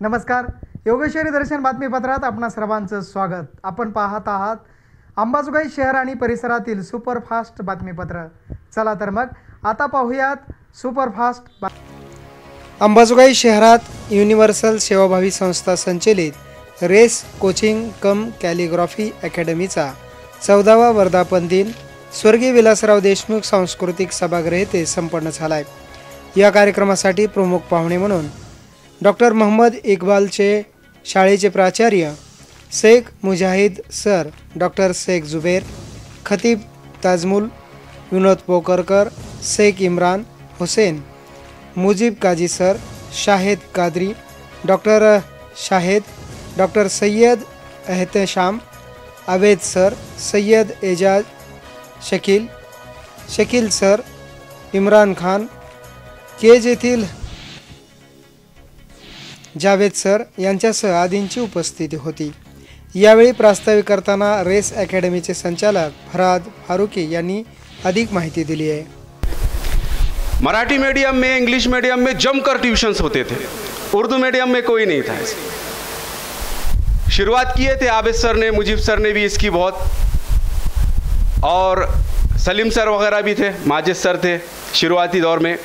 नमस्कार, योगेश्वरी दर्शन बातमीपत्रात आपणा सर्वांचं स्वागत। आपण पाहत आहात अंबाजोगाई शहर आणि परिसरातील सुपरफास्ट बातमीपत्र। चला तर मग आता पाहूयात सुपरफास्ट। अंबाजोगाई शहरात युनिव्हर्सल सेवाभावी संस्था संचलित रेस कोचिंग कम कॅलिग्राफी अकॅडमीचा 14वा वर्धापन दिन स्वर्गीय विलासराव देशमुख सांस्कृतिक सभागृह येथे संपन्न झाला आहे। या कार्यक्रमासाठी प्रमुख पाहुणे म्हणून डॉक्टर मोहम्मद इकबालचे शाळेचे प्राचार्य Shaikh Mujahid sir, doctor Shaikh Zuber, Khatib Tajmul, Vinod Pokarkar, Shaikh Imran Hussain, Mujeeb Kazi sir, Shahid Qadri, doctor Shahid, doctor Syed Ehtesham, Aved sir, Syed Ejaz Shakeel sir, Imran Khan, Kaij येथील जावेद सर यांच्यासह आदींची उपस्थिती होती। यावेळी प्रास्ताविक करताना रेस अकॅडमीचे संचालक फराद फारुकी यांनी अधिक माहिती दिली आहे। मराठी मीडियम में, इंग्लिश मीडियम में जमकर ट्यूशन्स होते थे, उर्दू मीडियम में कोई नहीं था। शुरुआत किए थे आबिद सर ने, मुजीब सर ने भी इसकी बहुत, और सलीम सर वगैरह भी थे, माजिद सर थे शुरुआती दौर में।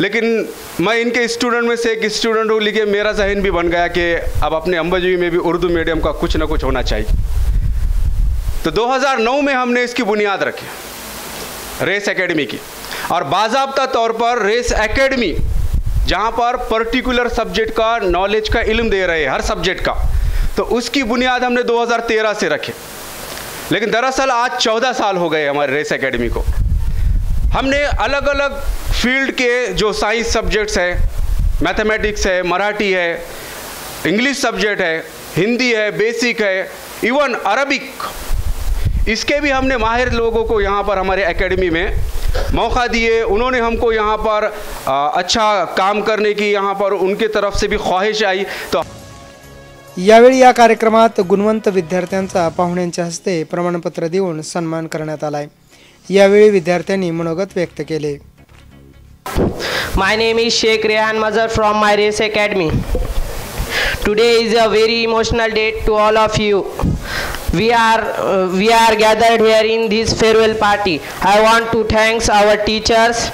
लेकिन मैं इनके स्टूडेंट में से एक स्टूडेंट हूँ, लेकिन मेरा जहन भी बन गया कि अब अपने अंबाजोगाई में भी उर्दू मीडियम का कुछ ना कुछ होना चाहिए। तो 2009 में हमने इसकी बुनियाद रखी रेस एकेडमी की, और बाज़ाब्ता तौर पर रेस एकेडमी जहाँ पर पर्टिकुलर सब्जेक्ट का नॉलेज का इल्म दे रहे हैं, हर सब्जेक्ट का, तो उसकी बुनियाद हमने 2013 से रखे। लेकिन दरअसल आज 14 साल हो गए हमारे रेस एकेडमी को। हमने अलग अलग फील्ड के जो साइंस सब्जेक्ट्स हैं, मैथमेटिक्स है, मराठी है, इंग्लिश सब्जेक्ट है, हिंदी है, बेसिक है, इवन अरबिक, इसके भी हमने माहिर लोगों को यहाँ पर हमारे एकेडमी में मौका दिए। उन्होंने हमको यहाँ पर अच्छा काम करने की यहाँ पर उनके तरफ से भी ख्वाहिश आई। तो यावेळी या कार्यक्रमात गुणवंत विद्यार्थ्यांचा पाहुण्यांच्या हस्ते प्रमाणपत्र देऊन सन्मान करण्यात आला आहे। यावेळी विद्यार्थ्यांनी मनोगत व्यक्त केले। My name is Sheikh Rehan Mazhar from my race academy. Today is a very emotional day to all of you. We are gathered here in this farewell party. I want to thank our teachers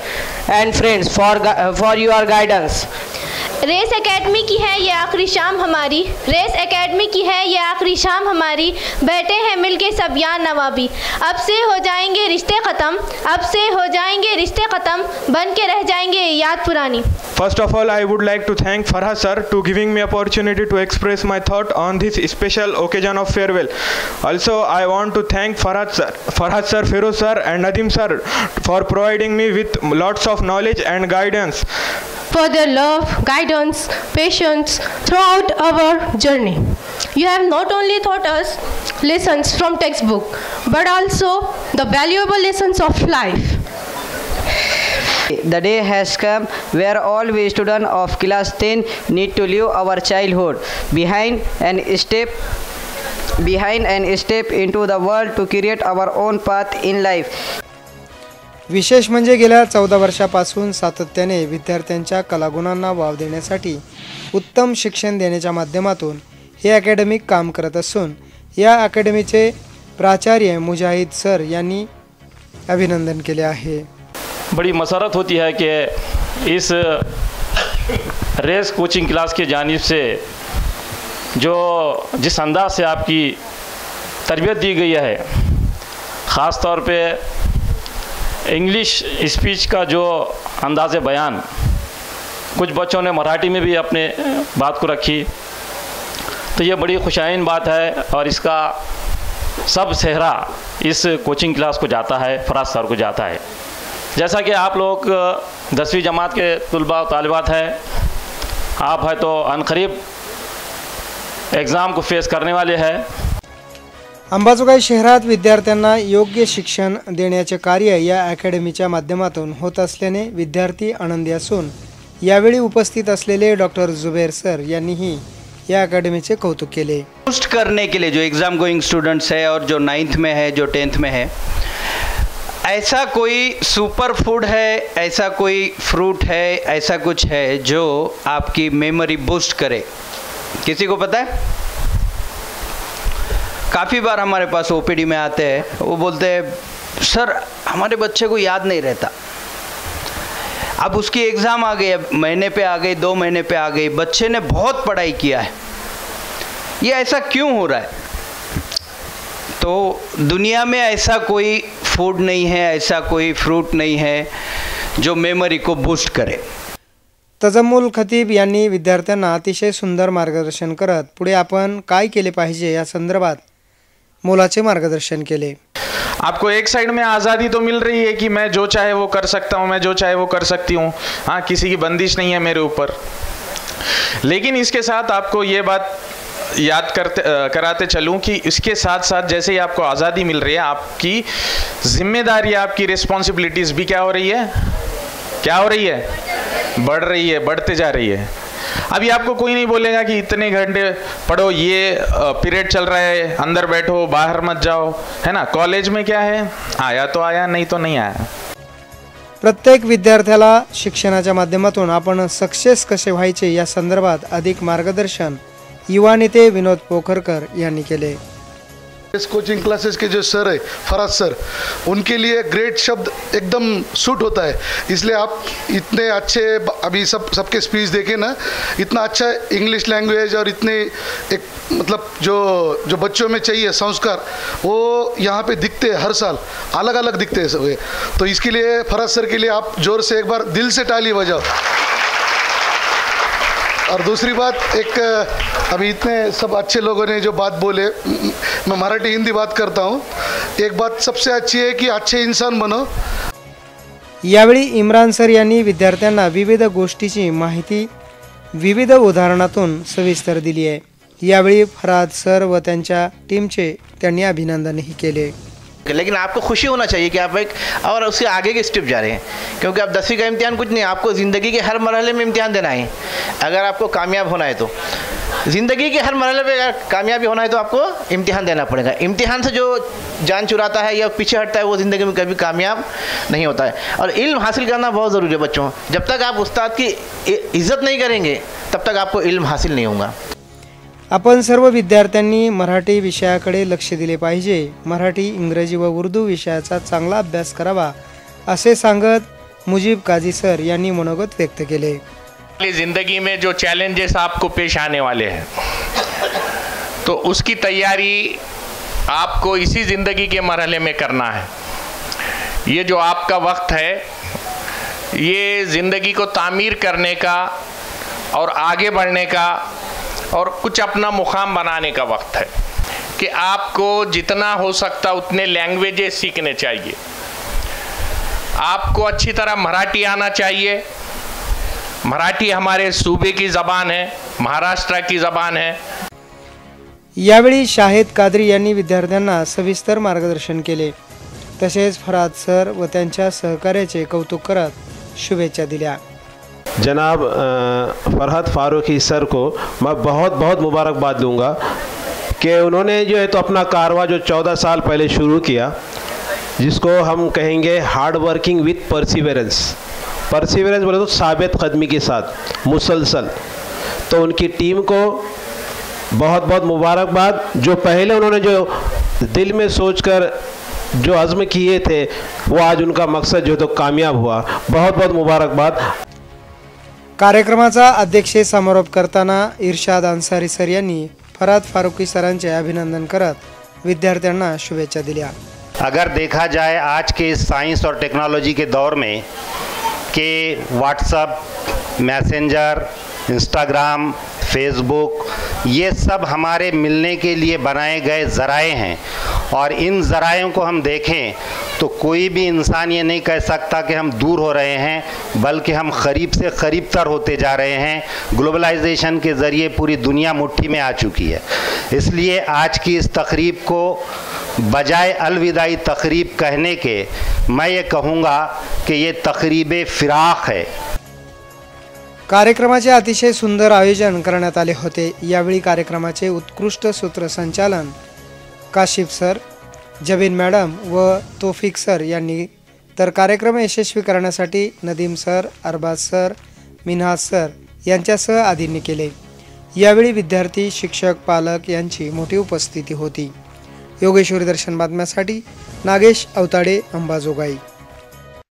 and friends for your guidance. Race academy की है ये आखिरी शाम हमारी, race academy की है ये आखिरी शाम हमारी, बैठे हैं मिलके सब यार नवाबी। अब से हो जाएंगे रिश्ते ख़त्म, अब से हो जाएंगे रिश्ते ख़त्म, बन के रह जाएंगे याद पुरानी। First of all, I would like to thank Farhad sir to giving me opportunity to express my thought on this special occasion of farewell. Also, I want to thank Farhad sir, Feroz sir and Nadim sir for providing me with lots of knowledge and guidance. For their love, guidance, patience throughout our journey. You have not only taught us lessons from textbook, but also the valuable lessons of life. The day has come where all we students of class 10 need to leave our childhood behind and step into the world to create our own path in life. विशेष म्हणजे गेल्या 14 वर्षापासून सातत्याने विद्यार्थ्यांच्या कलागुणांना वाव देण्यासाठी उत्तम शिक्षण देण्याच्या माध्यमातून हे अकॅडमिक काम करत असून या अकॅडमीचे प्राचार्य मुजाहिद सर यांनी अभिनंदन केले आहे। बड़ी मसरत होती है कि इस रेस कोचिंग क्लास के जानिब से जिस अंदाज से आपकी तरबियत दी गई है, ख़ास तौर पे इंग्लिश स्पीच का जो अंदाज़ बयान, कुछ बच्चों ने मराठी में भी अपने बात को रखी, तो ये बड़ी खुशाइन बात है और इसका सब सेहरा इस कोचिंग क्लास को जाता है, फराज सर को जाता है। जैसा कि आप लोग 10वीं जमात के तुलबा और तालिबात हैं, आप है तो अनकरीब एग्ज़ाम को फेस करने वाले हैं। अंबाजोगाई शहरात विद्यार्थ्यांना योग्य शिक्षण देण्याचे कार्य या अकॅडमीच्या माध्यमातून होत असल्याने विद्यार्थी आनंदी असून यावेळी उपस्थित असलेले डॉक्टर जुबेर सर यांनीही या अकॅडमीचे कौतुक केले। बूस्ट करने के लिए जो एग्ज़ाम गोइंग स्टूडेंट्स है और जो 9th में है, जो 10th में है, ऐसा कोई सुपर फूड है, ऐसा कोई फ्रूट है, ऐसा कुछ है जो आपकी मेमोरी बूस्ट करे, किसी को पता है? काफ़ी बार हमारे पास ओपीडी में आते हैं, वो बोलते हैं सर हमारे बच्चे को याद नहीं रहता। अब उसकी एग्ज़ाम आ गई, महीने पे आ गई, 2 महीने पे आ गई, बच्चे ने बहुत पढ़ाई किया है, ये ऐसा क्यों हो रहा है? तो दुनिया में ऐसा कोई फूड नहीं है, ऐसा कोई फ्रूट नहीं है जो मेमोरी को बूस्ट करे। तजम्मुल खतीब यांनी विद्यार्थ्यांना अतिशय सुंदर मार्गदर्शन करत पुढे आपण काय केले पाहिजे या संदर्भात मोलाचे मार्गदर्शन केले। आपको एक साइड में आज़ादी तो मिल रही है कि मैं जो चाहे वो कर सकता हूँ, मैं जो चाहे वो कर सकती हूँ, हाँ किसी की बंदिश नहीं है मेरे ऊपर। लेकिन इसके साथ आपको ये बात याद कराते चलूँ कि इसके साथ साथ जैसे ही आपको आज़ादी मिल रही है, आपकी जिम्मेदारी, आपकी रिस्पॉन्सिबिलिटीज़ भी क्या हो रही है? क्या हो रही है? बढ़ रही है, बढ़ते जा रही है। अभी आपको कोई नहीं बोलेगा कि इतने घंटे पढ़ो, ये पीरियड चल रहा है, अंदर बैठो, बाहर मत जाओ, है ना। कॉलेज में क्या है, आया तो आया, नहीं तो नहीं आया। प्रत्येक विद्यार्थ्याला शिक्षणाच्या माध्यमातून आपण सक्सेस कसे व्हायचे या संदर्भात अधिक मार्गदर्शन युवा नेते विनोद पोखरकर यांनी केले। इस कोचिंग क्लासेस के जो सर है फराज सर, उनके लिए ग्रेट शब्द एकदम सूट होता है, इसलिए आप इतने अच्छे अभी सबके स्पीच देखे ना, इतना अच्छा इंग्लिश लैंग्वेज और इतने एक मतलब जो बच्चों में चाहिए संस्कार वो यहाँ पे दिखते हैं, हर साल अलग अलग दिखते हैं सब। तो इसके लिए फराज सर के लिए आप जोर से एक बार दिल से ताली बजाओ। और दूसरी बात, एक अभी इतने सब अच्छे लोगों ने जो बात बोले, मैं मराठी हिंदी बात करता हूँ, एक बात सबसे अच्छी है कि अच्छे इंसान बनो। यावेळी इम्रान सर यांनी विद्यार्थ्यांना विविध गोष्टीची माहिती विविध उदाहरणातून सविस्तर दिली आहे। यावेळी फराज सर व त्यांच्या टीमचे त्यांनी अभिनंदनही केले। लेकिन आपको खुशी होना चाहिए कि आप एक और उससे आगे के स्टेप जा रहे हैं, क्योंकि आप 10वीं का इम्तिहान कुछ नहीं, आपको ज़िंदगी के हर मरहले में इम्तिहान देना है। अगर आपको कामयाब होना है तो ज़िंदगी के हर मरहले पे अगर कामयाबी होना है तो आपको इम्तिहान देना पड़ेगा। इम्तिहान से जो जान चुराता है या पीछे हटता है वो ज़िंदगी में कभी कामयाब नहीं होता है। और इल्म हासिल करना बहुत ज़रूरी है बच्चों। जब तक आप उस्ताद की इज़्ज़त नहीं करेंगे तब तक आपको इल्म हासिल नहीं होगा। आपण सर्व विद्यार्थ्यांनी मराठी विषयाकडे लक्ष दिले पाहिजे, मराठी, इंग्रजी व उर्दू विषयाचा चांगला अभ्यास करावा असे सांगत मुजीब काजी सर यांनी मनोगत व्यक्त केले। ज़िंदगी में जो चैलेंजेस आपको पेश आने वाले हैं तो उसकी तैयारी आपको इसी ज़िंदगी के मरहले में करना है। ये जो आपका वक्त है ये ज़िंदगी को तामीर करने का और आगे बढ़ने का और कुछ अपना मुकाम बनाने का वक्त है कि आपको जितना हो सकता उतने लैंग्वेजेस सीखने चाहिए। आपको अच्छी तरह मराठी आना चाहिए। मराठी हमारे सूबे की ज़बान है, महाराष्ट्र की ज़बान है। यावेळी शाहिद कादरी यांनी विद्यार्थ्यांना सविस्तर मार्गदर्शन केले। तसेच फराज सर व त्यांच्या सहकार्याचे कौतुक करत शुभेच्छा दिल्या। जनाब फरहत फारूकी सर को मैं बहुत बहुत मुबारकबाद दूंगा कि उन्होंने जो है तो अपना कारवा जो 14 साल पहले शुरू किया, जिसको हम कहेंगे हार्ड वर्किंग विथ परसिवेरेंस बोले तो साबित कदमी के साथ मुसलसल, तो उनकी टीम को बहुत बहुत मुबारकबाद। जो पहले उन्होंने जो दिल में सोचकर जो अज़्म किए थे वो आज उनका मकसद जो तो कामयाब हुआ। बहुत बहुत मुबारकबाद। कार्यक्रमाचा अध्यक्षीय समारोप करताना इरशाद अन्सारी सर यांनी फराद फारूकी सरांचे अभिनंदन करत विद्यार्थ्यांना शुभेच्छा दिल्या। अगर देखा जाए आज के साइंस और टेक्नोलॉजी के दौर में कि व्हाट्सएप, मैसेंजर, इंस्टाग्राम, फेसबुक ये सब हमारे मिलने के लिए बनाए गए ज़राए हैं, और इन ज़रायों को हम देखें तो कोई भी इंसान ये नहीं कह सकता कि हम दूर हो रहे हैं, बल्कि हम करीब से करीब तर होते जा रहे हैं। ग्लोबलाइजेशन के ज़रिए पूरी दुनिया मुट्ठी में आ चुकी है। इसलिए आज की इस तकरीब को बजाय अलविदाई तकरीब कहने के मैं ये कहूँगा कि ये तकरीब फ़िराक़ है। कार्यक्रमाचे अतिशय सुंदर आयोजन करण्यात आले होते। यावेळी कार्यक्रमाचे उत्कृष्ट सूत्रसंचालन काशिफ सर, जबीन मॅडम व तौफिक सर यांनी, तर कार्यक्रम यशस्वी करण्यासाठी Nadeem sir, Arbaaz sir, Minhaj sir यांच्यासह आदींनी केले। यावेळी विद्यार्थी, शिक्षक, पालक यांची मोठी उपस्थिती होती. योगेश्वरी दर्शन बातम्यासाठी नागेश अवताडे, अंबाजोगाई.